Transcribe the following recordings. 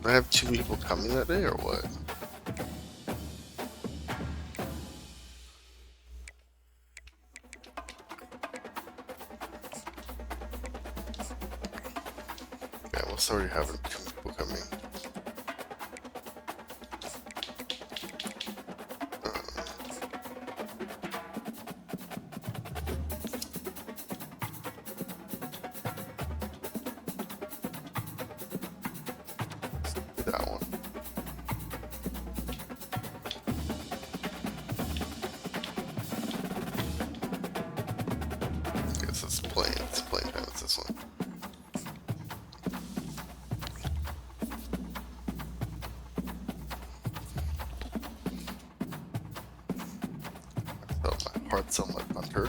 I have 2 people coming that day, or what? Yeah, I must already have 2 people coming. That one. I guess it's playing time. It's this one. So my heart's on my punter.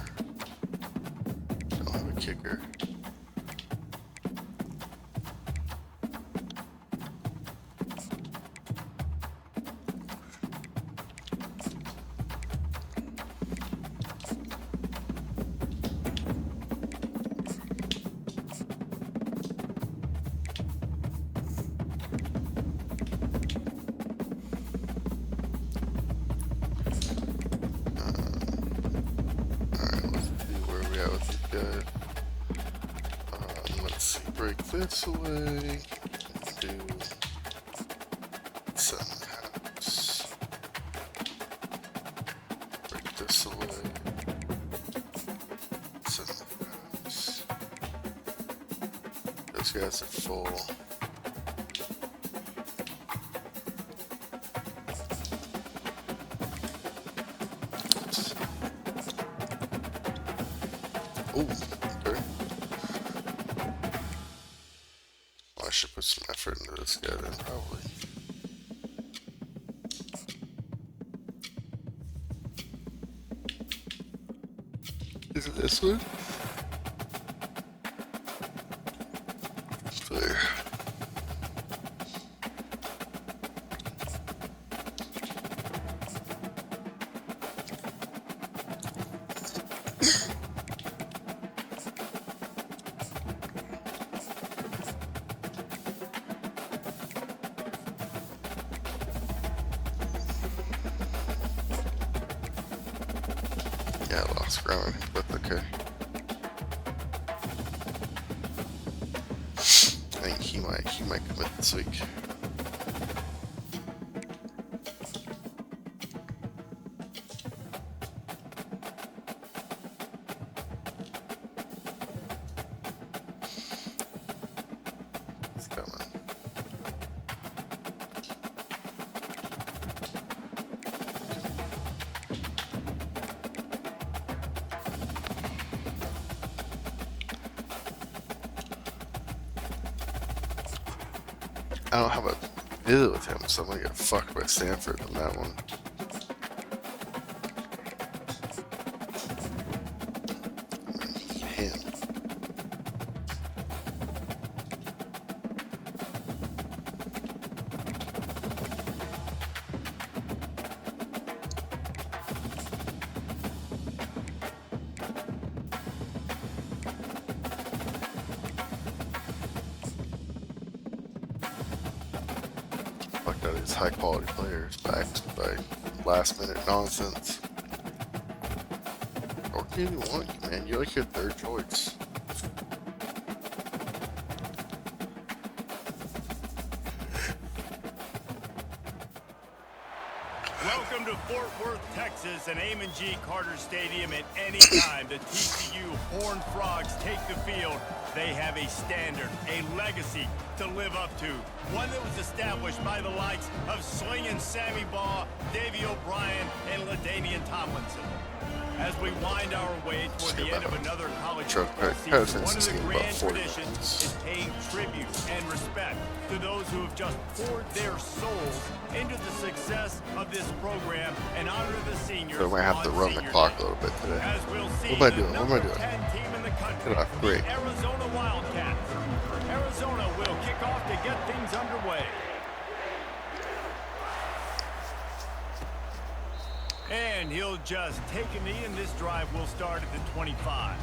Don't have a kicker. Break this away. Do some house. Break this away. Some house. Those guys are full. Oh, okay. I should put some effort into this guy then, probably. Is it this one? There. Yeah, I lost ground, but okay. I think he might commit this week. He's coming. I don't have a visit with him, so I'm gonna get fucked by Stanford on that one. Him. Fucked out of these high quality players backed by last minute nonsense. Or can you want you, man? You're like your third choice. Welcome to Fort Worth, Texas, and Amon G. Carter Stadium. At any time the TCU Horned Frogs take the field, they have a standard, a legacy to live up to. One that was established by the likes of Slingin' Sammy Baugh, Davey O'Brien, and LaDainian Tomlinson. As we wind our way toward the end of another college football season, one of the grand traditions is paying tribute and respect to those who have just poured their souls into the success of this program and honor the seniors. So I might have to run the clock a little bit today. As we'll see, what am I doing? the What am I number doing? 10 team in the country, Get off. Great. the Arizona Wildcats. Arizona will kick off to get things underway. And he'll just take a knee, and this drive will start at the 25.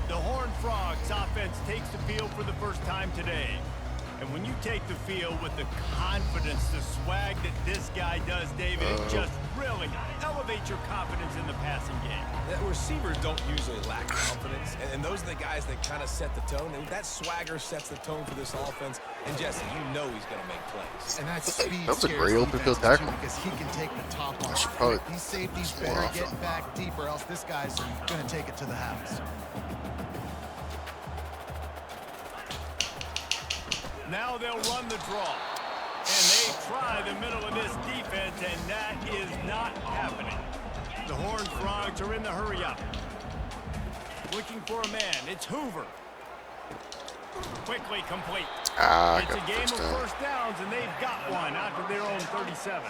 The Horned Frogs offense takes the field for the first time today. And when you take the field with the confidence, the swag that this guy does, David, it just really elevates your confidence in the passing game. The receivers don't usually lack confidence, and those are the guys that kind of set the tone. And that swagger sets the tone for this offense. And Jesse, you know he's going to make plays. And that speed That was a great open field too, tackle. because he can take the top I should off. probably These safeties more better often. get back deep, or else this guy's going to take it to the house. Now they'll run the draw. And they try the middle of this defense, and that is not happening. The Horned Frogs are in the hurry-up. Looking for a man. It's Hoover. Quickly complete. It's a game of first downs, and they've got one after their own 37.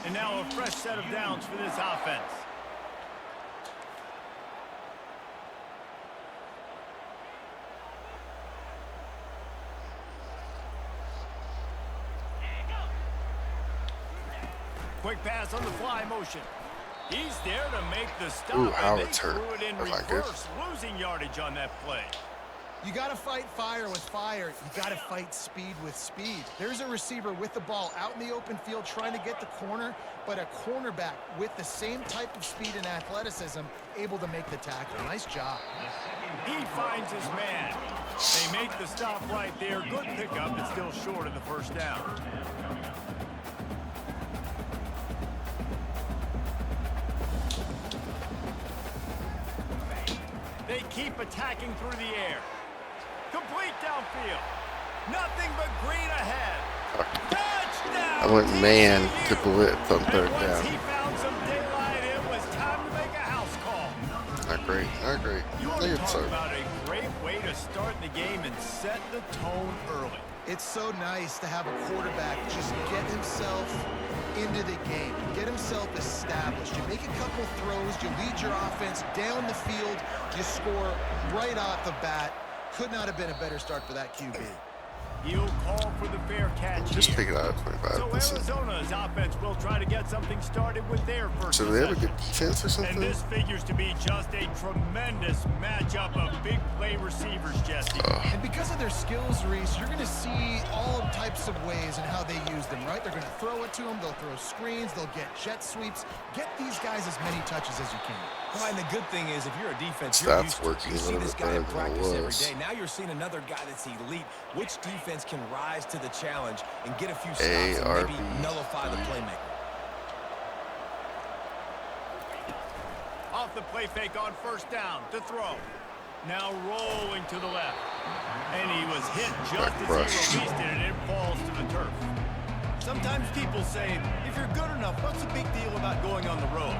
And now a fresh set of downs for this offense. Quick pass on the fly motion. He's there to make the stop. Ooh, and Howard's they hurt. threw it in That's not good. reverse, losing yardage on that play. You got to fight fire with fire. You got to fight speed with speed. There's a receiver with the ball out in the open field trying to get the corner, but a cornerback with the same type of speed and athleticism able to make the tackle. Nice job. He finds his man. They make the stop right there. Good pickup, but still short of the first down. They keep attacking through the air. Complete downfield. Nothing but green ahead. Touchdown! I went man to TCU. blitz on And third once down. he found some daylight, it was time to make a house call. Not great. Not great. You want I to think it's talk about a great way to start the game and set the tone early. It's so nice to have a quarterback just get himself into the game, get himself established. You make a couple throws, you lead your offense down the field, you score right off the bat. Could not have been a better start for that QB. He'll call for the fair catch just here. pick it out at 25. So Listen. Arizona's offense will try to get something started with their first So do they have a possession. good defense or something? And this figures to be just a tremendous matchup of big play receivers, Jesse. And because of their skills, Reese, you're going to see all types of ways and how they use them, right? They're going to throw it to them. They'll throw screens. They'll get jet sweeps. Get these guys as many touches as you can. Well, and the good thing is, if you're a defense, Stats you're used to it. working You a see little this bit guy in better than it practice every was. day. Now you're seeing another guy that's elite. Which defense can rise to the challenge and get a few stops and maybe nullify the playmaker? Off the play fake on first down to throw. Now rolling to the left. And he was hit just as he released it, and it falls to the turf. Sometimes people say, if you're good enough, what's the big deal about going on the road?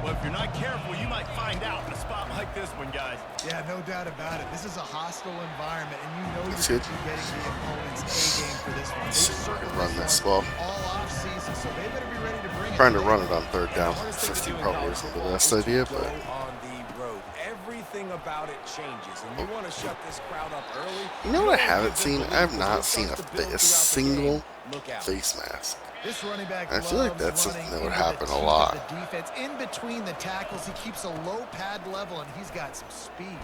Well, if you're not careful, you might find out in a spot like this one, guys. Yeah, no doubt about it. This is a hostile environment, and you know That's you're it. getting the opponent's A-game for this one. See They've if I can circled run this ball. all off-season, so they better be ready to bring it. Trying to run it on third down. The hardest thing to 50 do in probably college isn't the football best is to idea, go but on the road. Everything about it changes, and you want to shut this crowd up early. you know what I don't haven't give them seen? the I have lead, not because seen it a, starts to build a throughout the single game. Look out. face mask. This running back I feel like loves that's something running that would into the happen a teeth of lot. The defense in between the tackles, he keeps a low pad level, and he's got some speed.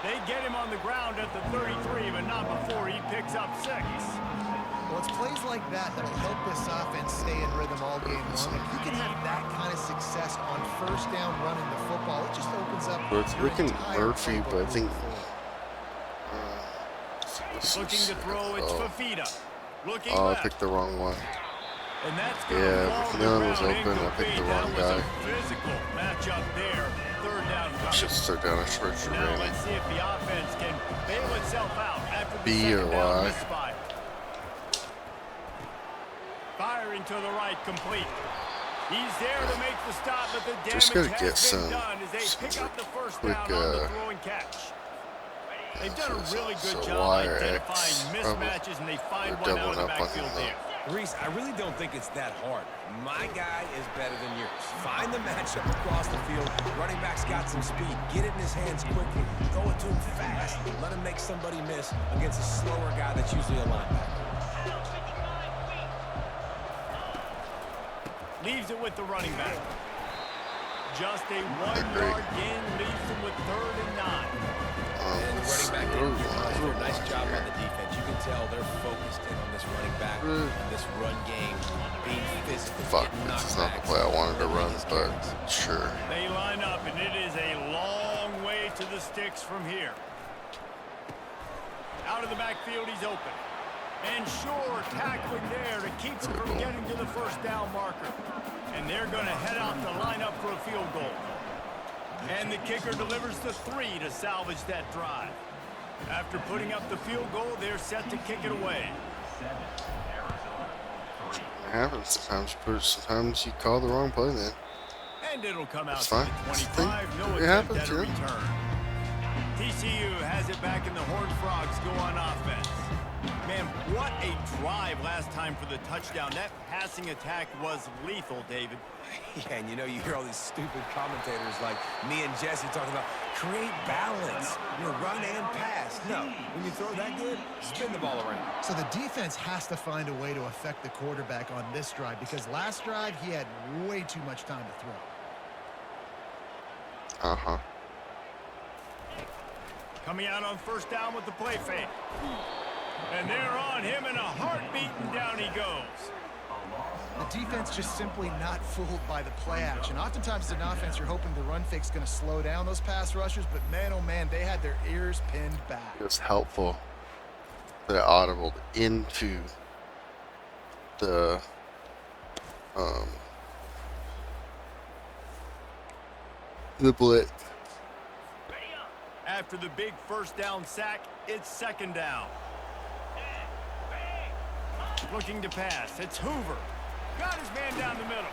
They get him on the ground at the 33, but not before he picks up 6. Well, it's plays like that that'll help this offense stay in rhythm all game long. If you can have that kind of success on first down running the football, it just opens up But it's your looking entire Murphy, playbook but I think moving forward. Looking to throw, it's Fafita. Looking Oh, I left. picked the wrong one. And that's gonna Yeah, fall the to the McMillan was ground open. I picked the incomplete. wrong That guy. was a physical matchup there. Third down coming. Just third down. I should have Now ran let's it. see if the offense can bail itself out after the B second or down Y? misfire. Firing to the right, complete. He's there to make the stop, but the damage Just gotta has get been some done as they pick up the first quick, down on the throwing catch. They've done a really good so job Y or identifying X, mismatches, and they find they're one out of the doubling up on backfield him, there. Reese, I really don't think it's that hard. My guy is better than yours. Find the matchup across the field. Running back's got some speed. Get it in his hands quickly. Throw it to him fast. Let him make somebody miss against a slower guy that's usually a linebacker. Leaves it with the running back. Just a 1-yard gain leaves them with 3rd and 9. And the running back didn't do a nice job on the defense. You can tell they're focused in on this running back, and this run game, being physical. Fuck, this is not the play I wanted to run, but sure. They line up, and it is a long way to the sticks from here. Out of the backfield, he's open. And sure, tackling there to keep him from getting to the first down marker. And they're going to head out to line up for a field goal. And the kicker delivers the 3 to salvage that drive. After putting up the field goal, they're set to kick it away. It happens sometimes, but sometimes you call the wrong play, man. And it'll come out It's to fine. the 25. No It attempt happens, at a yeah. return. TCU has it back, and the Horned Frogs go on offense. Man, what a drive last time for the touchdown. That passing attack was lethal, David. Yeah, and you know, you hear all these stupid commentators like me and Jesse talking about create balance, run and pass. No, when you throw that good, spin the ball around. So the defense has to find a way to affect the quarterback on this drive because last drive he had way too much time to throw. Uh-huh. Coming out on first down with the play fake. And they're on him in a heartbeat, and down he goes. The defense just simply not fooled by the play action. Oftentimes in offense, you're hoping the run fake's going to slow down those pass rushers, but man, oh man, they had their ears pinned back. It was helpful that it audibled into the blitz. After the big first down sack, it's 2nd down. Looking to pass. It's Hoover. Got his man down the middle.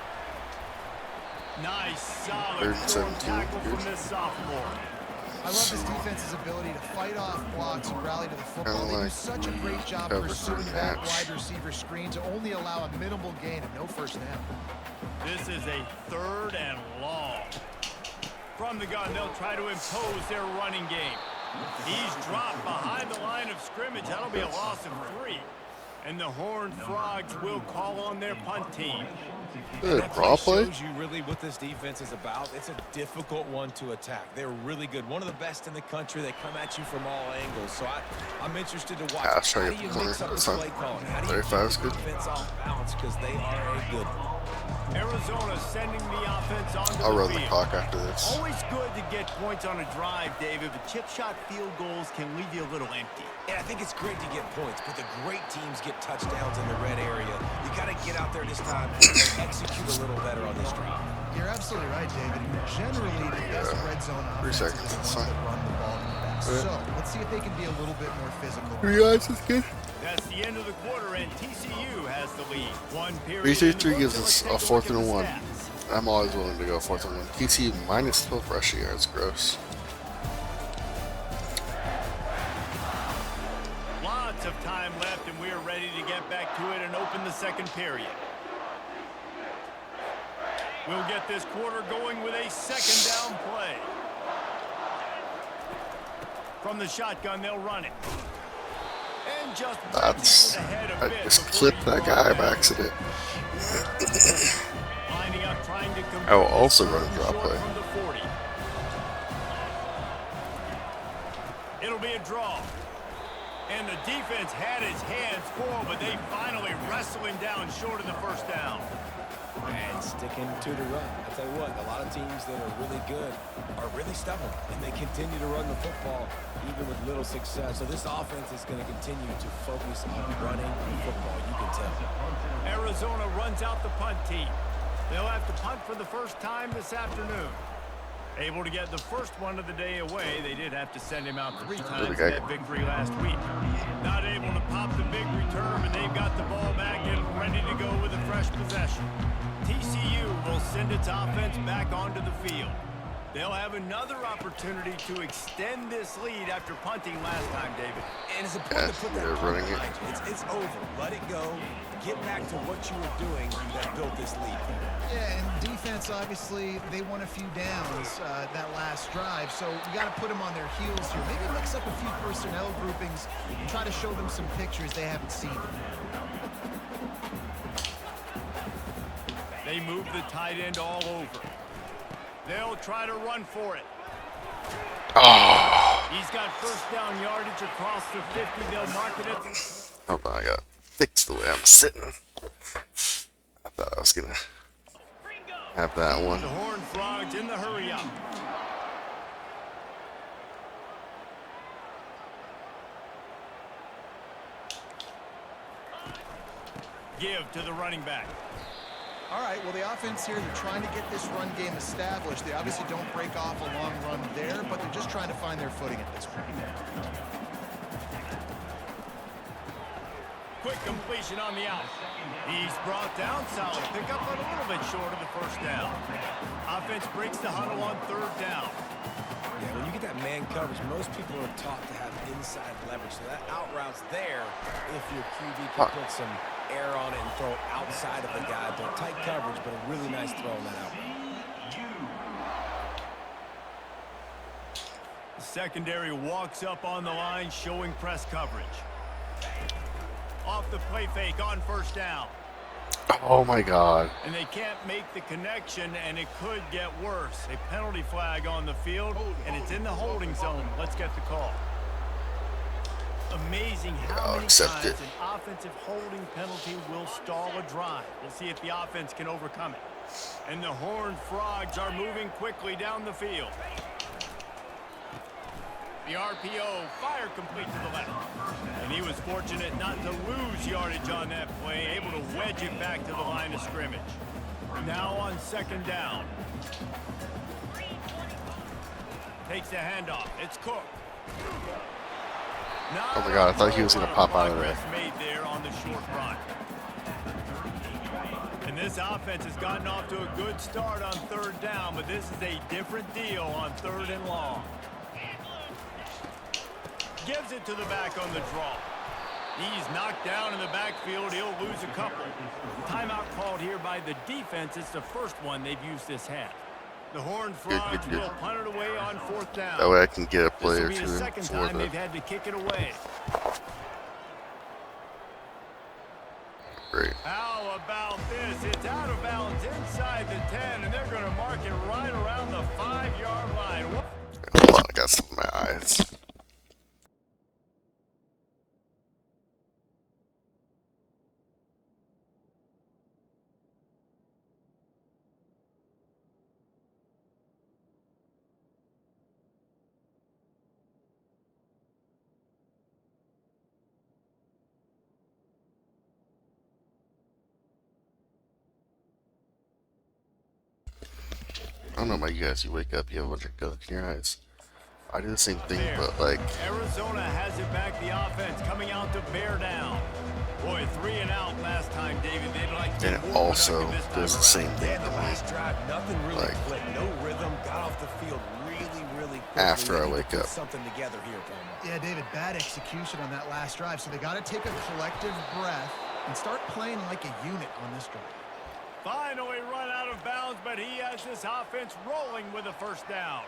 Nice, solid form tackle from this sophomore. I love this defense's ability to fight off blocks and rally to the football. They do such a great job pursuing that wide receiver screen to only allow a minimal gain and no first down. This is a 3rd and long. From the gun, they'll try to impose their running game. He's dropped behind the line of scrimmage. That'll be a loss of 3. And the Horned Frogs will call on their punt team. Good raw play. Shows you really what this defense is about. It's a difficult one to attack. They're really good. One of the best in the country. They come at you from all angles. So I'm interested to watch. I'll show How you do you the corner. mix up That's the fine. play calling? How do you 35 is keep the good. defense off balance? Because they are a good one. Arizona sending the offense onto I'll the run field. the clock after this. Always good to get points on a drive, David, but chip shot field goals can leave you a little empty. And I think it's great to get points, but the great teams get touchdowns in the red area. You got to get out there this time and execute a little better on this drive. You're absolutely right, David. Generally, the best red zone 3 offenses seconds, are the that's ones fine. that run the ball the best. So let's see if they can be a little bit more physical. 3 yards is good. That's the end of the quarter, and TCU has the lead. 1 period. 3-3 in the gives books, us and a let's take 4th and a look 1. at the stats. I'm always willing to go 4th and 1. TCU minus 12 rushing yards. Gross. Lots of time left, and we are ready to get back to it and open the 2nd period. We'll get this quarter going with a 2nd down play. From the shotgun, they'll run it. And just That's. ahead a I bit just before clipped he's that brought guy down. by accident. Lining up, trying to I will convert also this run a third drop short play. from the 40. It'll be a draw. And the defense had his hands full, but they finally wrestle him down short of the first down. And sticking to the run. I tell you what, a lot of teams that are really good are really stubborn, and they continue to run the football even with little success. So this offense is going to continue to focus on running the football. You can tell. Arizona runs out the punt team. They'll have to punt for the first time this afternoon. Able to get the first one of the day away. They did have to send him out 3 times in that victory last week. Not able to pop the big return, and they've got the ball back and ready to go with a fresh possession. TCU will send its offense back onto the field. They'll have another opportunity to extend this lead after punting last time, David. And it's important to put that punt running it. behind you. It's over. Let it go. Get back to what you were doing that built this lead. Yeah, and defense, obviously, they won a few downs that last drive, so you got to put them on their heels here. Maybe mix up a few personnel groupings and try to show them some pictures they haven't seen. They move the tight end all over. They'll try to run for it. Oh, He's got first down yardage across the 50. They'll mark it at hold on, I gotta fix the way I'm sitting. I thought I was gonna have that one. the Horned Frogs in the hurry up. Give to the running back. All right, well, the offense here, they're trying to get this run game established. They obviously don't break off a long run there, but they're just trying to find their footing at this point. Quick completion on the out. He's brought down solid. Pick up a little bit short of the first down. Offense breaks the huddle on third down. Yeah, when you get that man coverage, most people are taught to have inside leverage. So that out route's there if your QB can put some air on it and throw it outside of the guy. But tight coverage, but a really nice throw on that out route. The secondary walks up on the line, showing press coverage. Off the play fake on first down. Oh my God. And they can't make the connection, and it could get worse. A penalty flag on the field, and it's in the holding zone. Let's get the call. Amazing how many times an offensive holding penalty will stall a drive. We'll see if the offense can overcome it. And the Horned Frogs are moving quickly down the field. The RPO, fire complete to the left. And he was fortunate not to lose yardage on that play, able to wedge it back to the line of scrimmage. Now on second down. Takes the handoff. It's Cook. Oh my God, I thought he was going to pop out of there. Made there on the short run. And this offense has gotten off to a good start on third down, but this is a different deal on third and long. Gives it to the back on the draw. He's knocked down in the backfield. He'll lose a couple. Timeout called here by the defense. It's the first one they've used this half. The Horned Frogs will punt it away on fourth down. That way I can get a play or This will be two the second for time the they've had to kick it away. great. How about this? It's out of bounds inside the 10, and they're going to mark it right around the 5-yard line. Hold on, I got some in my eyes. I don't know about you guys. You wake up, you have a bunch of gunk in your eyes. I do the same thing, but like Arizona has it back. The offense coming out to bear down. Boy, 3 and out last time, David. They'd like to. and it also does the same thing The to last me. drive, nothing really Like, clicked. No rhythm. Got off the field really quickly. After I They need to wake put up. something together here, Palmer. Yeah, David, bad execution on that last drive. So they got to take a collective breath and start playing like a unit on this drive. Finally run out of bounds, but he has this offense rolling with a first down.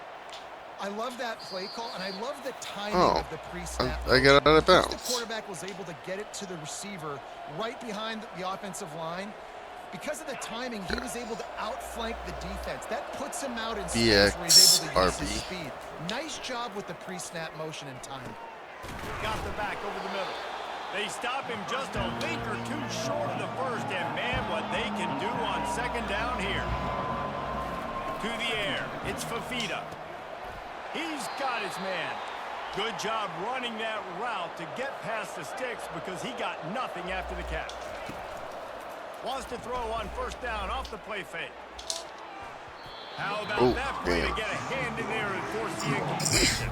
I love that play call, and I love the timing Oh, of the pre-snap. I got out of First, bounds. the quarterback was able to get it to the receiver right behind the offensive line. Because of the timing, he was able to outflank the defense. That puts him out in space where he's able to use his BXRB. speed. Nice job with the pre-snap motion and timing. Got the back over the middle. They stop him just a link or two short of the first, and man, what they can do on second down here. To the air, it's Fafita. He's got his man. Good job running that route to get past the sticks because he got nothing after the catch. Wants to throw on first down off the play fake. How about that play to get a hand in there and force the incompletion?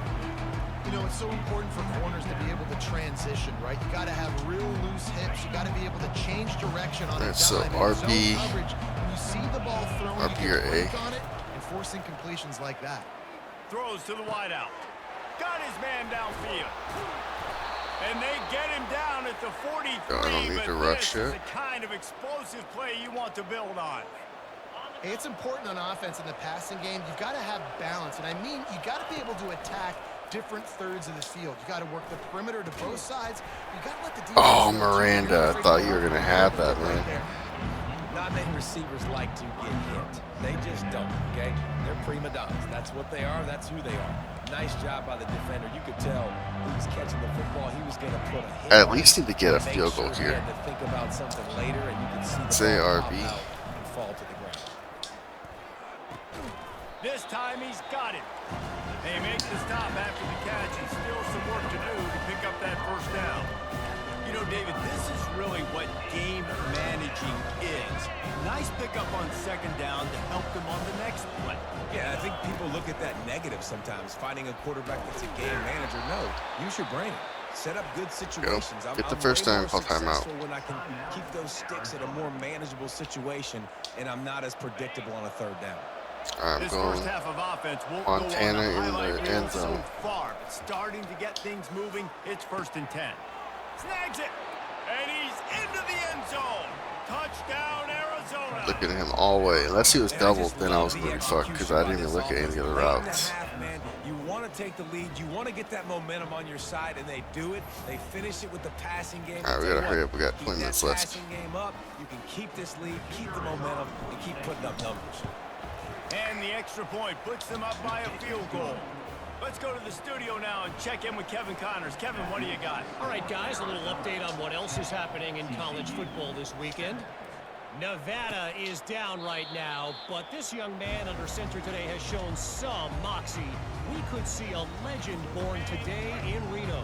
You know, it's so important for corners to be able to transition, right? You got to have real loose hips. You got to be able to change direction on a dime. So In RB, zone coverage, when you see the ball thrown, RB you or can A. break on it and force incompletions like that. Throws to the wideout. Got his man downfield. And they get him down at the 43. I don't need but to rush this is it. the kind of explosive play you want to build on. Hey, it's important on offense in the passing game. You've got to have balance. And I mean, you got to be able to attack different thirds of the field. You got to work the perimeter to both sides. You got to let the defense. Oh, Miranda, I thought you were gonna have that, man. Not many receivers like to get hit. They just don't, okay? They're prima donnas. That's what they are. That's who they are. Nice job by the defender. You could tell he was catching the football. He was going to put a hit At on least it need to get a make field goal sure he here. had to think about something later, and you could see the Say ball RB. pop out and fall to the ground. This time he's got it. They make the stop after the catch and still some work to do to pick up that first down. You know, David, this is really what game managing is. Nice pickup on second down to help them on the next play. Yeah, I think people look at that negative sometimes, finding a quarterback that's a game manager. No, use your brain. Set up good situations. Get the I'm first way down, more call timeout. successful when I can keep those sticks at a more manageable situation, and I'm not as predictable on a third down. I'm This going first half of offense won't Montana go on the in the highlight reel end zone. so far, but starting to get things moving. It's 1st and 10. Snags it, and he's into the end zone. Touchdown, Arizona. Look at him all the way. Unless he was doubled, then I was going to be fucked because I didn't even look at any of the other routes. You want to take the lead. You want to get that momentum on your side, and they do it. They finish it with the passing game. All right, we got to hurry up. We got 20 minutes left. Passing game up. You can keep this lead, keep the momentum, and keep putting up numbers. And the extra point puts them up by a field goal. Let's go to the studio now and check in with Kevin Connors. Kevin, what do you got? All right, guys, a little update on what else is happening in college football this weekend. Nevada is down right now, but this young man under center today has shown some moxie. We could see a legend born today in Reno.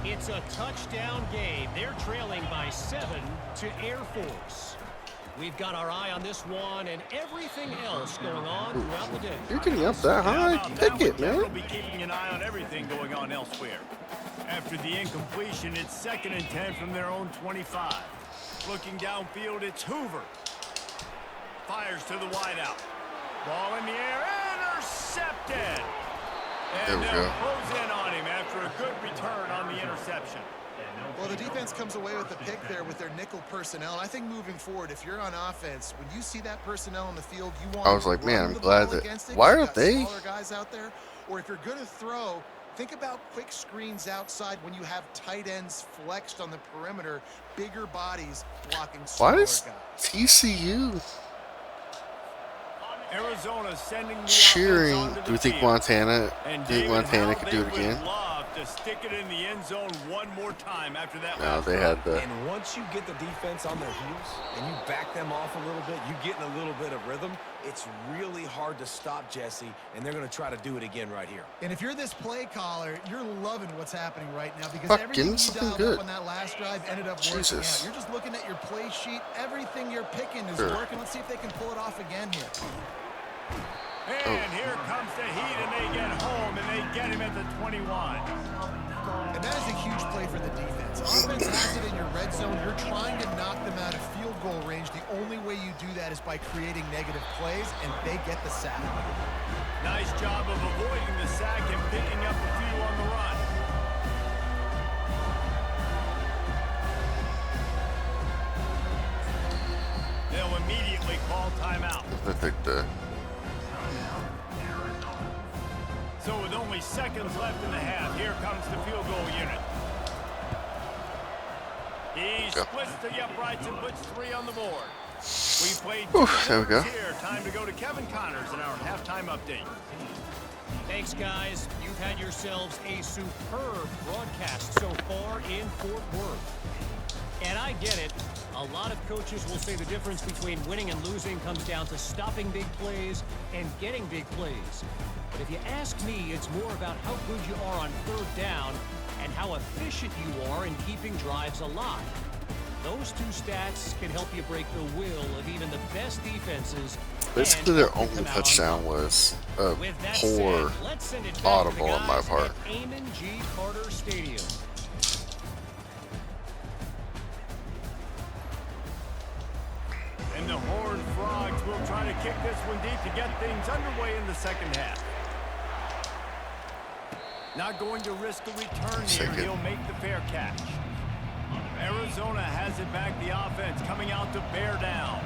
It's a touchdown game. They're trailing by 7 to Air Force. We've got our eye on this one and everything else going on throughout the day. You're getting up that high? Pick it, man. We'll be keeping an eye on everything going on elsewhere. After the incompletion, it's 2nd and 10 from their own 25. Looking downfield, it's Hoover. Fires to the wideout. Ball in the air, intercepted. There And we they'll go. close in on him after a good return on the interception. Well, the defense comes away with the pick there with their nickel personnel. And I think moving forward, if you're on offense, when you see that personnel on the field, you want I was to like, man, run I'm the glad ball that. against it. Why You've are got they? smaller guys out there? Or if you're going to throw, think about quick screens outside when you have tight ends flexed on the perimeter, bigger bodies blocking smaller Why guys. is TCU Arizona sending the cheering? offense onto Do we the think field. Montana? And Think David, Montana how could they do it would again? love to stick it in the end zone one more time after that. No, last they run. had the. And once you get the defense on their heels and you back them off a little bit, you get in a little bit of rhythm, it's really hard to stop Jesse, and they're going to try to do it again right here. And if you're this play caller, you're loving what's happening right now because Fuck, everything give me you something dialed good. up on that last drive ended up working Jesus. out. You're just looking at your play sheet. Everything you're picking is Sure. working. Let's see if they can pull it off again here. And here comes the heat, and they get home, and they get him at the 21. And that is a huge play for the defense. Offense has it in your red zone. You're trying to knock them out of field goal range. The only way you do that is by creating negative plays, and they get the sack. Nice job of avoiding the sack and picking up a few on the run. They'll immediately call timeout. I think the. So with only seconds left in the half, here comes the field goal unit. He splits the uprights and puts 3 on the board. We played 2 there we go. quarters here. Time to go to Kevin Connors in our halftime update. Thanks, guys. You've had yourselves a superb broadcast so far in Fort Worth. And I get it. A lot of coaches will say the difference between winning and losing comes down to stopping big plays and getting big plays. But if you ask me, it's more about how good you are on third down and how efficient you are in keeping drives alive. Those 2 stats can help you break the will of even the best defenses. Basically, and their help you only come out on touchdown top. was a With that poor said, let's send it back audible to the on my guys part. at Amon G. Carter Stadium. And the Horned Frogs will try to kick this one deep to get things underway in the second half. Not going to risk a return here. Second. He'll make the fair catch. Arizona has it back. The offense coming out to bear down.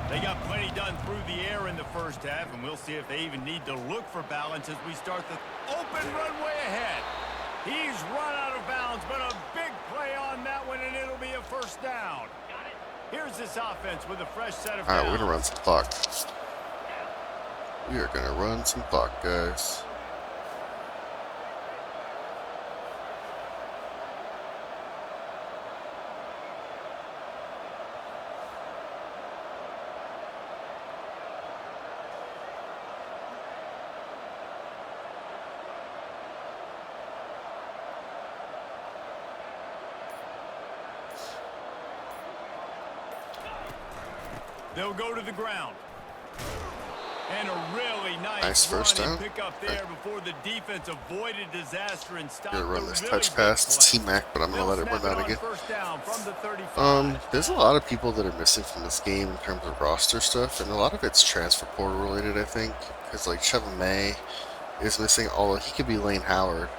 They got plenty done through the air in the first half, and we'll see if they even need to look for balance as we start the open runway ahead. He's run out of bounds, but a big play on that one, and it'll be a first down. Here's this offense with a fresh set of Alright, downs. we're gonna run some clock. We are gonna run some clock, guys. They'll go to the ground. And a really Nice first down. pick up there before the defense avoided disaster and stopped Gonna run the this really touch big pass play. to T-Mac, but I'm gonna let it run out again. First down from the 35. There's a lot of people that are missing from this game in terms of roster stuff, and a lot of it's transfer portal related, I think. Because like Chevin May is missing, although he could be Lane Howard.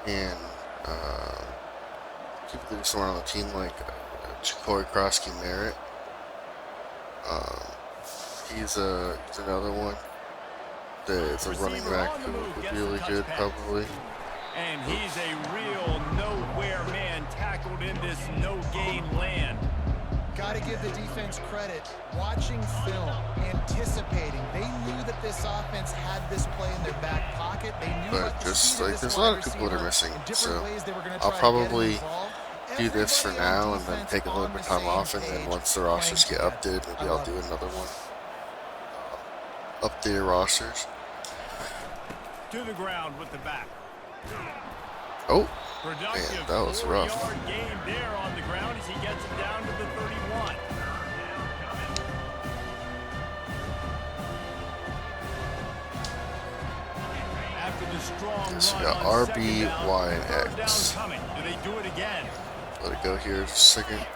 And people that are somewhere on the team like Corey Krosky Merritt. He's another one that's a running back who would be really good, probably. And he's a real nowhere man tackled in this no-gain land. Got to give the defense credit. Watching film, anticipating. They knew that this offense had this play in their back pocket. They knew But what to just see to like this there's a lot wide of people that are receiver missing, in different so ways they were gonna I'll try to get him probably involved. do this for Everybody on now and then defense take a little on bit of the time same off, and then page, once the rosters get playing updated, together. maybe I'll do another one. Updated rosters. To the ground with the back. Oh, Productive man, that was rough. 4-yard gain there on the ground as he gets it down to the 31. After the strong So we run got on R, second B, down, Y, and third down X. coming. Do they do it again? Let it go here just a second.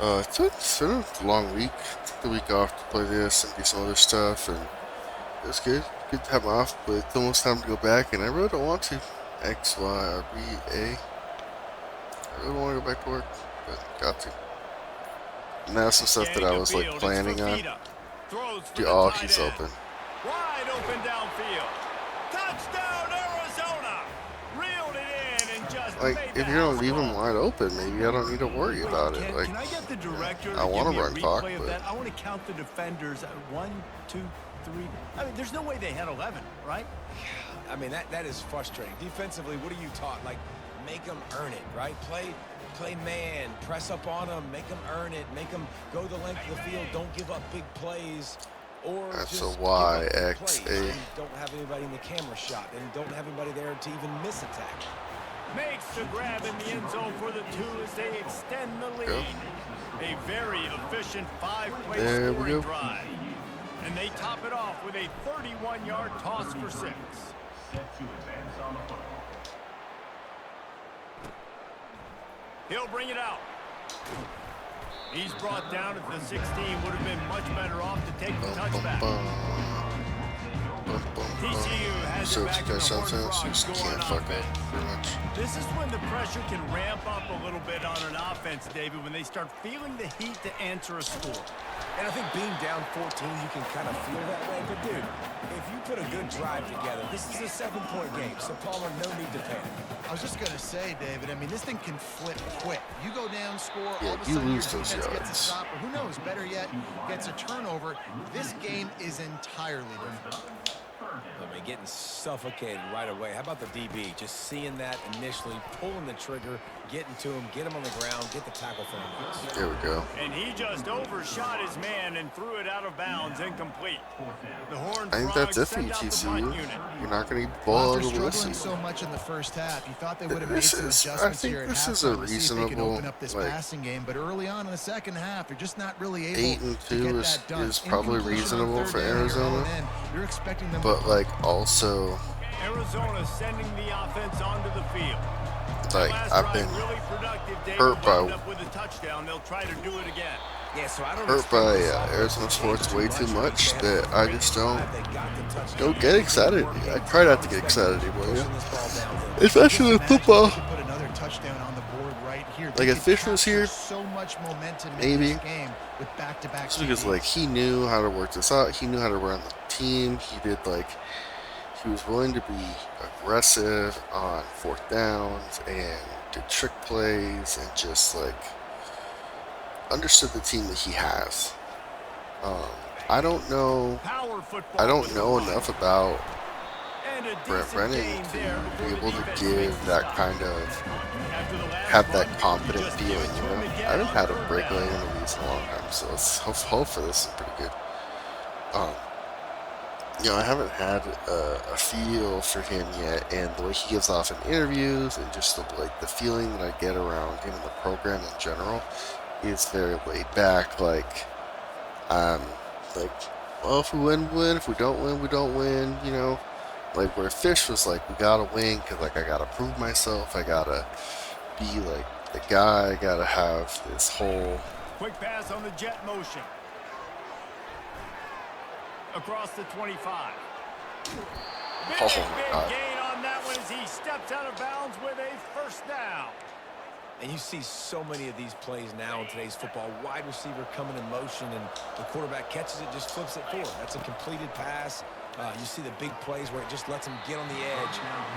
It's been a long week. Took the week off to play this and do some other stuff, and it was good. Good to have off, but it's almost time to go back, and I really don't want to. X, Y, R, B, A. I really don't want to go back to work, but got to. And now some stuff that I was like planning on. Oh, he's open. Wide open downfield. Touchdown, Arizona. Reeled it in and just Like, made if the you're gonna house leave call. him wide open, maybe I don't need to worry about it. Like, Can I get the director I want to to give run me a clock, replay of but that? I want to count the defenders. 1, 2, 3. I mean, there's no way they had 11, right? I mean, that is frustrating. Defensively, what are you taught? Like, make them earn it, right? Play man, press up on them, make them earn it, make them go the length of the field, don't give up big plays, or That's just a give Y, up big X, plays A. and don't have anybody in the camera shot, and don't have anybody there to even miss a tackle. Makes the grab in the end zone for the 2 as they extend the lead. A very efficient 5-play There we scoring go. drive. And they top it off with a 31-yard toss for 6. He'll bring it out. He's brought down at the 16. Would have been much better off to take the touchback. TCU has So it if back you in guys the Horned sometimes, you Frogs just scoring can't fuck offense. up pretty much. This is when the pressure can ramp up a little bit on an offense, David, when they start feeling the heat to answer a score. And I think being down 14, you can kind of feel that way. But, dude, if you put a good drive together, this is a 7-point game. So, Palmer, no need to panic. I was just going to say, David, I mean, this thing can flip quick. You go down, score, Yeah, all of a you sudden your lose those defense gets a yards. stop, or who knows, better yet, gets a turnover. This game is entirely different. I mean, getting suffocated right away. How about the DB? Just seeing that initially, pulling the trigger, getting to him, get him on the ground, get the tackle for him. There we go. And he just overshot his man and threw it out of bounds, incomplete. The Horned I think that's Frogs it for you, send out the TCU. punt unit. You're not going to get the ball After out of the struggling listen. so much in the first half, you thought they would have made This some is- I adjustments think here at this is a halftime to see if they can reasonable, open up this like, passing game. But early on in the second half, they're just not really able 8 and to 2 get is that done. probably Incompletion on reasonable third for down, you're Arizona. going in. You're expecting them But like also, Arizona sending the offense onto the field. like Last I've drive been really productive. David hurt by- wound up with a touchdown. They'll try to do it again. Yeah, so I don't hurt expect by this offense Arizona to sports change way too much They had that a I great just don't drive. They got the touchdown. get excited. I try not to get excited anymore. Pushing Yeah. this ball down the- Especially with football. They could put another touchdown on the board right here. Like, if Fish was here, so much momentum in maybe. this game with back-to-back Just because TDs. like he knew how to work this out. He knew how to run the team. He he was willing to be aggressive on fourth downs and did trick plays and just like understood the team that he has. Um, I don't know. Power football I don't with know the enough run. about And a Brent decent Brennan gain there to before be the able to defense give makes the that stop. kind of After the last have that run, confident you just feeling. give it to him I again haven't on had a third breakaway down. interviews in a long time, so let's hope for this is pretty good. I haven't had a feel for him yet, and the way he gives off in interviews, and just the feeling that I get around him and the program in general is very laid back. Um, like, well, if we win, we win. If we don't win, we don't win. Like where Fish was like, we gotta win because like I gotta prove myself. I gotta be like the guy. I gotta have this whole. Quick pass on the jet motion. Across the 25. Big my God. gain on that one as he steps out of bounds with a first down. And you see so many of these plays now in today's football. Wide receiver coming in motion, and the quarterback catches it, just flips it forward. That's a completed pass. You see the big plays where it just lets him get on the edge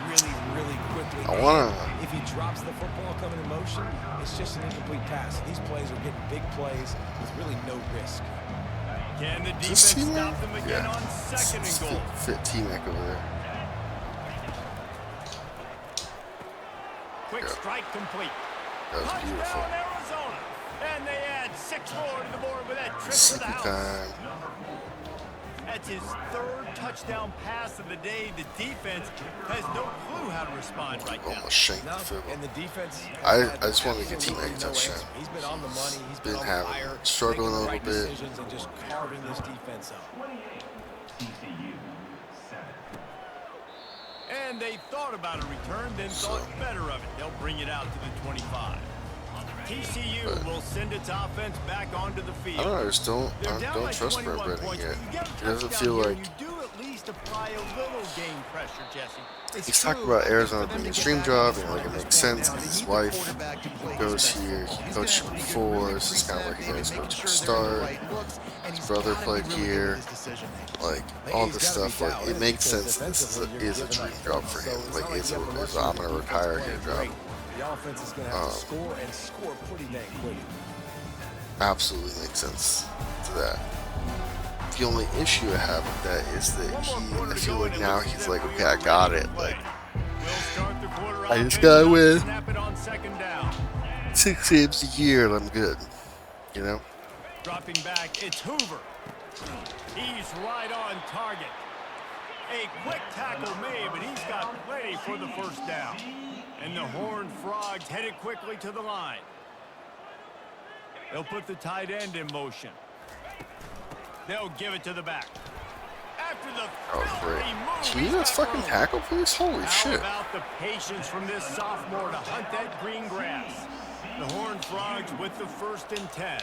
really, really quickly. And if he drops the football coming in motion, it's just an incomplete pass. These plays are getting big plays with really no risk. Can the Is this defense T-Mac? stop them again on second and goal? Fit T-Mac over there. Quick strike complete. That was beautiful. Touchdown, Arizona. And they add 6 more to the board with that trip to the Second house. time. That's his third touchdown pass of the day. The defense has no clue how to respond right now. Almost shanked the field goal. And the defense. I just want to get T-Mac a touchdown. He's been on the money. He's Been on having fire, struggling a making the little right bit. decisions and just carving this defense up. TCU 7. And they thought about a return, then thought better of it. They'll bring it out to the 25. TCU will send its offense back onto the field. I don't know. I just don't They're down by trust Brent 21 Brennan points, yet. but you get a It doesn't touchdown feel here, like. you do at least apply a little game pressure, Jesse. He's talking about Arizona being a dream job, and like it makes sense because his wife goes here, he coached here before, this is kind of like his coach to start. His brother played here, like all this stuff. Like it makes sense. That this is a dream job for him. Like it's a I'm gonna retire here job. The offense is going to have to score and score pretty dang quick. Absolutely makes sense to that. The only issue I have with that is that I feel like now he's like, okay, I got it. Like, I just gotta win 6 games a year and I'm good. Dropping back, it's Hoover. He's right on target. A quick tackle made, but he's got plenty for the first down. And the Horned Frogs headed quickly to the line. They'll put the tight end in motion. They'll give it to the back. After the great. Can you guys fucking tackle, please? Holy shit. How about the patience from this sophomore to hunt that green grass? The Horned Frogs with the 1st and 10.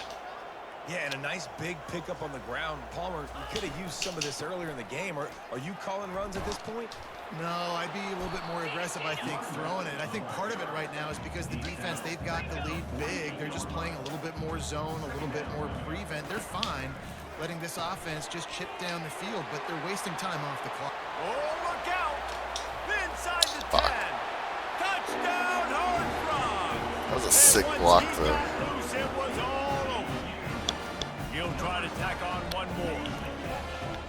Yeah, and a nice big pickup on the ground. Palmer, you could have used some of this earlier in the game. Are you calling runs at this point? No, I'd be a little bit more aggressive, I think, throwing it. I think part of it right now is because the defense, they've got the lead big. They're just playing a little bit more zone, a little bit more prevent. They're fine letting this offense just chip down the field, but they're wasting time off the clock. Oh, look out! Inside the 10. Touchdown, Horned Frogs! That was a sick block, though. Loose, it was all over. He'll try to tack on one more.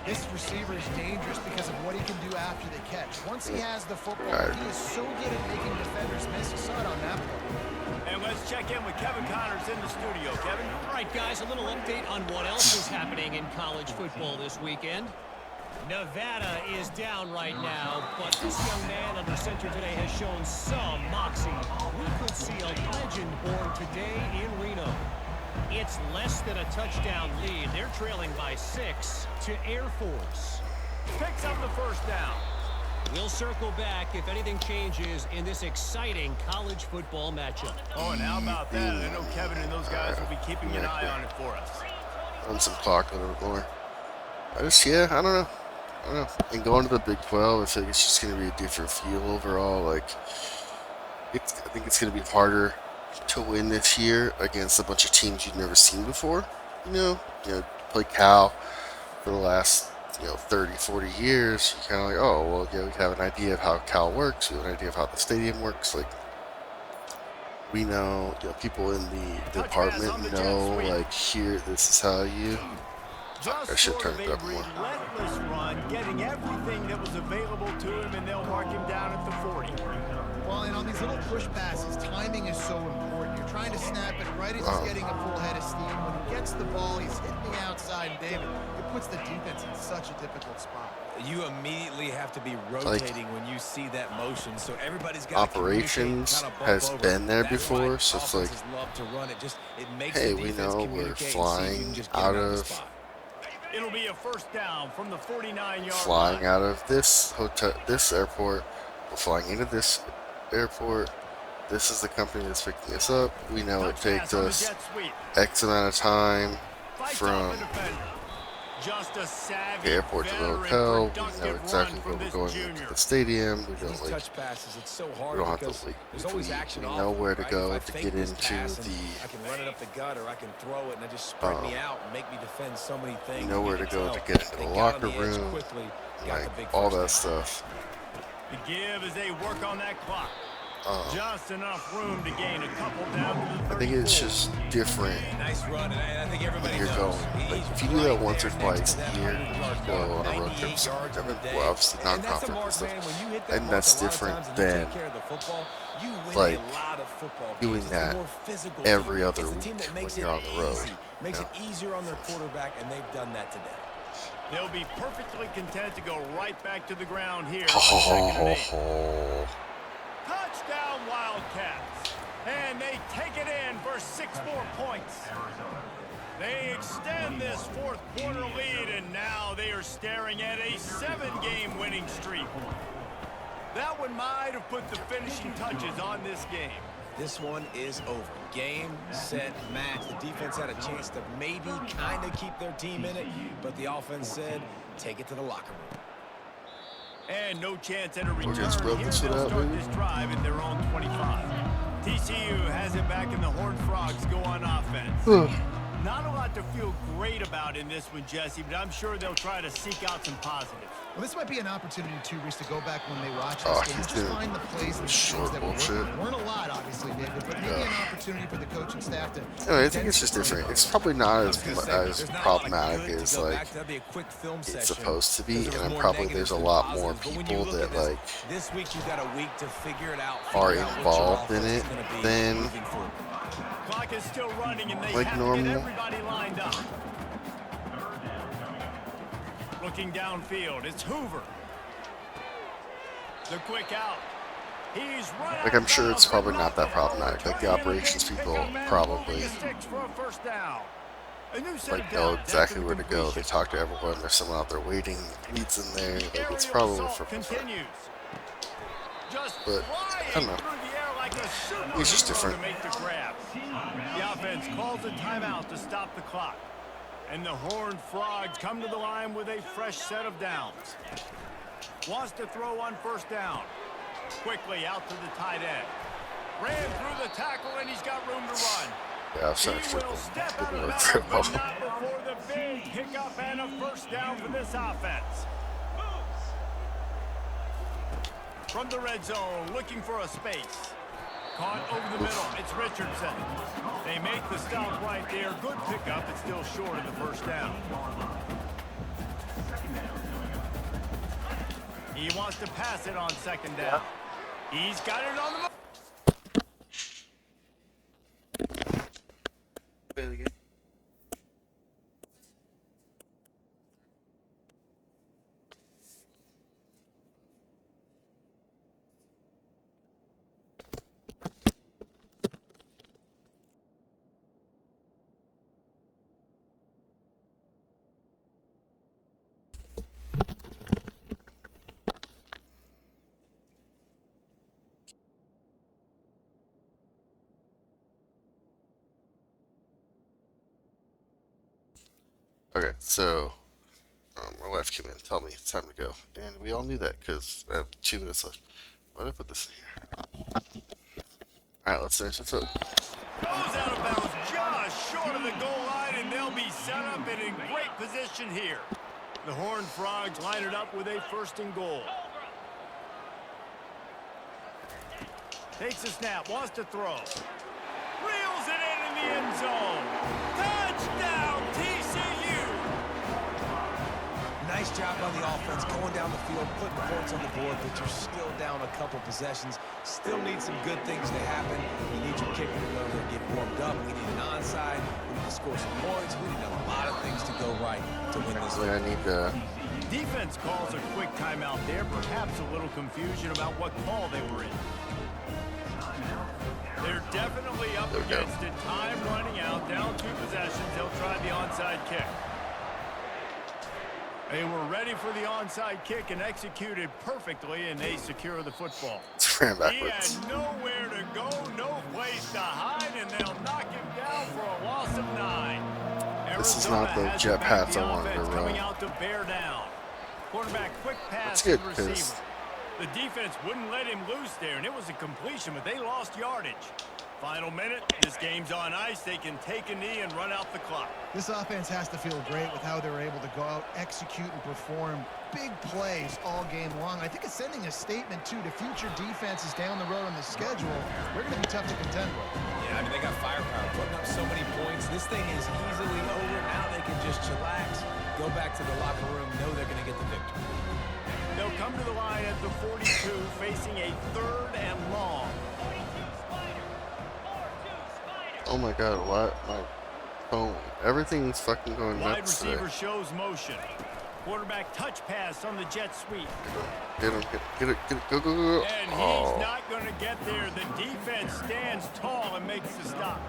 This receiver is dangerous because of what he can do after the catch. Once he has the football, he is so good at making defenders miss. You saw it on that play. And let's check in with Kevin Connors in the studio. Kevin? All right, guys, a little update on what else is happening in college football this weekend. Nevada is down right now, but this young man under center today has shown some moxie. We could see a legend born today in Reno. It's less than a touchdown lead. They're trailing by 6 to Air Force. Picks up the first down. We'll circle back if anything changes in this exciting college football matchup. Oh, and how about that? I know Kevin and those guys will be keeping an eye on it for us. On some clock a little more. I don't know. And going to the Big 12, I feel like it's just going to be a different feel overall. Like, I think it's going to be harder to win this year against a bunch of teams you've never seen before. Play Cal for the last 30, 40 years, you kind of like, oh, well, yeah, we have an idea of how Cal works. We have an idea of how the stadium works. Like, we know, people in the Touch pass department on the jet know, sweep. like, here, this is how you. Just I should sort turn of it a up more. relentless run, getting everything that was available to him, and they'll mark him down at the 40. Well, and on these little push passes, timing is so important. You're trying to snap it right as he's getting a full head of steam. When he gets the ball, he's hitting the outside, and David, it puts the defense in such a difficult spot. You immediately have to be Like, rotating when you see that motion, so everybody's got operations has been there before, so it's like, love to run it. Just it makes hey, the we defense know we're communicate and see if you flying can just get out it on the of spot. It'll be a first down from the 49-yard flying line. out of this hotel, this airport. We're flying into this airport. This is the company that's picking us up. We know it Touch takes pass on the us jet sweep. X amount of time Fights from off a defender. Just a savvy, the airport to the veteran, hotel. We know productive exactly run where from we're this going to junior. the stadium. We These don't like. touch passes, it's so We hard don't have because to. there's always action We off know it, where to right? go If I to fake get this into pass and the. I can run it up the gut, or I can throw it and it just spread me out and make me defend so many things. You know where to can go tell to get into they the got on locker the edge room, quickly, got the like big all first that down. stuff. The give as they work on that clock. Just enough room to gain a couple down to the 34. I think it's just different Nice run, and I think everybody when you're knows. going. Like, He's if you do that right once or there next twice to a that year, 100-yard you go mark, on a road 98 trip. yards in the day. Well, obviously And that's a non-conference mark, and stuff. man, when you hit that And mark that's a lot of different times and you than take care of the football, you win like a lot of football games. doing It's that a more physical every team. other It's a team week that when makes you're it on the road. easy, makes it easier on their quarterback, and they've done that today. They'll be perfectly content to go right back to the ground here. Ho, ho, ho, on 2nd and ho, 8. Touchdown Wildcats. And they take it in for 6 more points. They extend this fourth quarter lead, and now they are staring at a 7-game winning streak. That one might have put the finishing touches on this game. This one is over. Game, set, match. The defense had a chance to maybe kind of keep their team in it, but the offense said, take it to the locker room. And no chance at a return. just Here built this they'll one out, start baby. this drive at their own 25. TCU has it back, and the Horned Frogs go on offense. Not a lot to feel great about in this one, Jesse, but I'm sure they'll try to seek out some positives. Well, this might be an opportunity, too, Reese, to go back when they watch Oh, this game. he's Just doing find the plays and the short things that were bullshit. working. There weren't a lot, obviously, David, but maybe an opportunity for the coaching staff to... I think it's just different. It's probably not as There's not as a lot of problematic good to as go like back to. That'd be a quick film it's session, supposed to be, 'cause and there was then more probably negatives there's a than lot more positives, but when you people look at that like this week you've got a week to figure it out, are figure out what your involved in offense is it gonna be than moving forward. Clock is still running, and they like have to normal. get everybody lined up. Looking downfield, it's Hoover. The quick out. He's run Like, I'm sure it's out probably of not that bounds. problematic. Like, the Returning operations kick people up and probably moving the sticks for a first down. A new set like of know downs exactly after where the to go. They completion. talk to everyone. There's someone out there waiting. Leads in there. Like, it's Aerial probably assault for continues. Just But, flying I don't know. through the air like a superhero It's just different. to make the grab. The offense calls a timeout to stop the clock. And the Horned Frogs come to the line with a fresh set of downs. Wants to throw on first down. Quickly out to the tight end. Ran through the tackle, and he's got room to run. yeah. I've He seen football. will step out Didn't of work bounds, very but well. not before the big pickup and a first down for this offense. From the red zone, looking for a space. Caught over the middle. It's Richardson. They make the stop right there. Good pickup. It's still short of the first down. He wants to pass it on second down. He's got it on the move. Okay, so my wife came in and told me it's time to go, and we all knew that because I have 2 minutes left. Why did I put this in here? All right, let's finish this up. Goes out of bounds just short of the goal line, and they'll be set up and in great position here. The Horned Frogs line it up with a 1st and goal. Takes a snap, wants to throw. Reels it in the end zone. Touchdown, TCU! Nice job on the offense, going down the field, putting points on the board, but you're still down a couple possessions. Still need some good things to happen. You need your kicker to go there and get warmed up. We need an onside. We need to score some points. We need a lot of things to go right to win this game. I need to. Defense calls a quick timeout there. Perhaps a little confusion about what call they were in. They're definitely up against it. Time running out. Down 2 possessions. They'll try the onside kick. They were ready for the onside kick and executed perfectly, and they secure the football. It's ran He backwards. had nowhere to go, no place to hide, and they'll knock him down for a loss of 9. This is not the Arizona has jet it back, pass the I wanted to offense run. coming out to bear down. Quarterback quick pass That's to good, the 'cause receiver. The defense wouldn't let him loose there, and it was a completion, but they lost yardage. Final minute, this game's on ice. They can take a knee and run out the clock. This offense has to feel great with how they were able to go out, execute, and perform big plays all game long. I think it's sending a statement, too, to future defenses down the road on the schedule. They're going to be tough to contend with. Yeah, I mean, they got firepower, putting up so many points. This thing is easily over. Now they can just chillax, go back to the locker room, know they're going to get the victory. They'll come to the line at the 42, facing a 3rd and long. Oh my god, what? My phone. Everything's fucking going Wide nuts today. receiver shows motion. Quarterback touch pass on the jet sweep. Get him, get it, go, go, go. And he's not going to get there. The defense stands tall and makes the stop.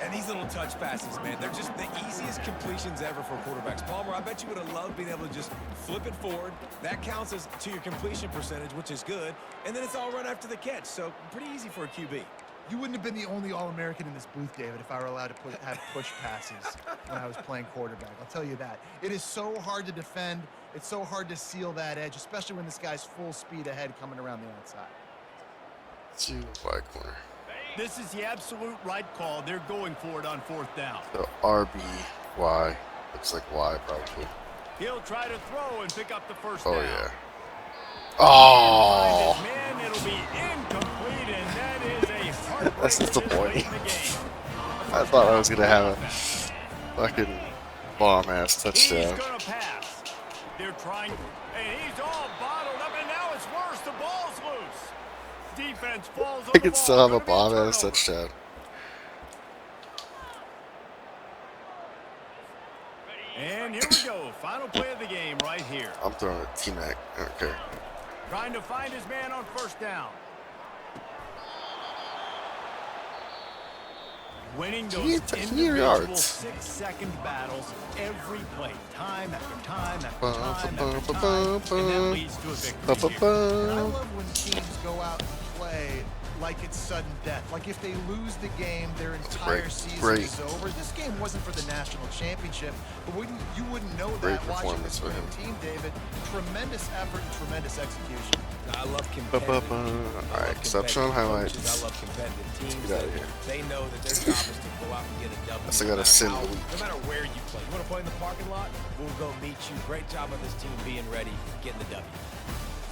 And these little touch passes, man, they're just the easiest completions ever for quarterbacks. Palmer, I bet you would have loved being able to just flip it forward. That counts as to your completion percentage, which is good. And then it's all run after the catch. So pretty easy for a QB. You wouldn't have been the only All-American in this booth, David, if I were allowed to have push passes when I was playing quarterback. I'll tell you that. It is so hard to defend. It's so hard to seal that edge, especially when this guy's full speed ahead coming around the outside. To wide corner. This is the absolute right call. They're going for it on 4th down. The RBY. Looks like Y probably. He'll try to throw and pick up the 1st Oh down. yeah. Oh. Man, it'll be incomplete, and that is a heartbreaker That's this disappointing. late in the game. I thought I was gonna have a fucking bomb ass He's touchdown. gonna pass. They're trying, and he's all bottled up, and now it's worse. The ball's loose. Defense falls on I the could ball. still have a Gonna be bomb ass turnover. touchdown. And here we go. Final play of the game right here. I'm throwing a T-Mac. I don't care. Trying to find his man on 1st down. Winning those individual yards. 6-second battles every play, time after time after Bum, time bum, after bum, time, bum, and that bum. leads to a Ba, victory ba, here. I ba. love when teams go out and play like it's sudden death. Like if they lose the game, their entire season is over. This game wasn't for the national championship, but you wouldn't know Great that watching performance this for him. team, David. Tremendous effort and tremendous execution. I love Ba, ba, competitive ba. people. I Alright, love stop showing competitive highlights. coaches. I love competitive teams. get out of here. They know that their job is to go out and get a W. I still no gotta matter send how- the week. No matter where you play. You want to play in the parking lot? We'll go meet you. Great job of this team being ready, getting the W.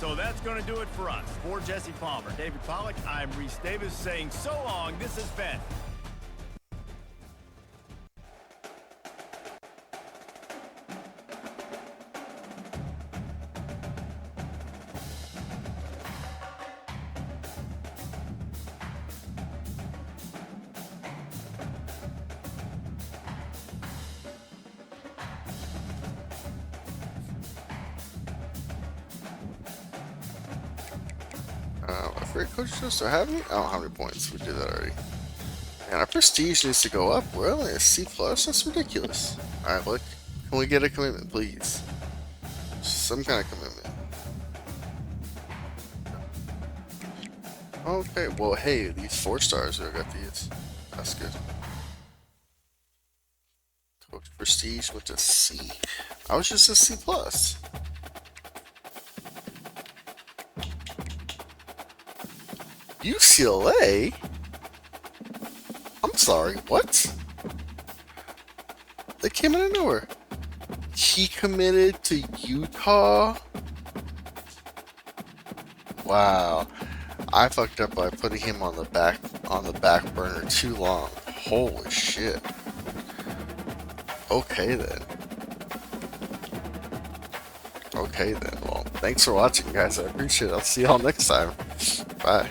So that's going to do it for us. For Jesse Palmer, David Pollack, I'm Reese Davis saying so long. This has been I forget Coach Jones, do I have any? I don't have any points. We did that already. Man, our prestige needs to go up. We're only a C+. That's ridiculous. Alright, look. Can we get a commitment, please? Some kind of commitment. Okay, well, hey, these 4 stars, I got these. That's good. Coach Prestige went to C. I was just a C+. UCLA? I'm sorry, what? They came out of nowhere. He committed to Utah? Wow. I fucked up by putting him on the back burner too long. Holy shit. Okay then. Okay then. Well, thanks for watching, guys. I appreciate it. I'll see y'all next time. Bye.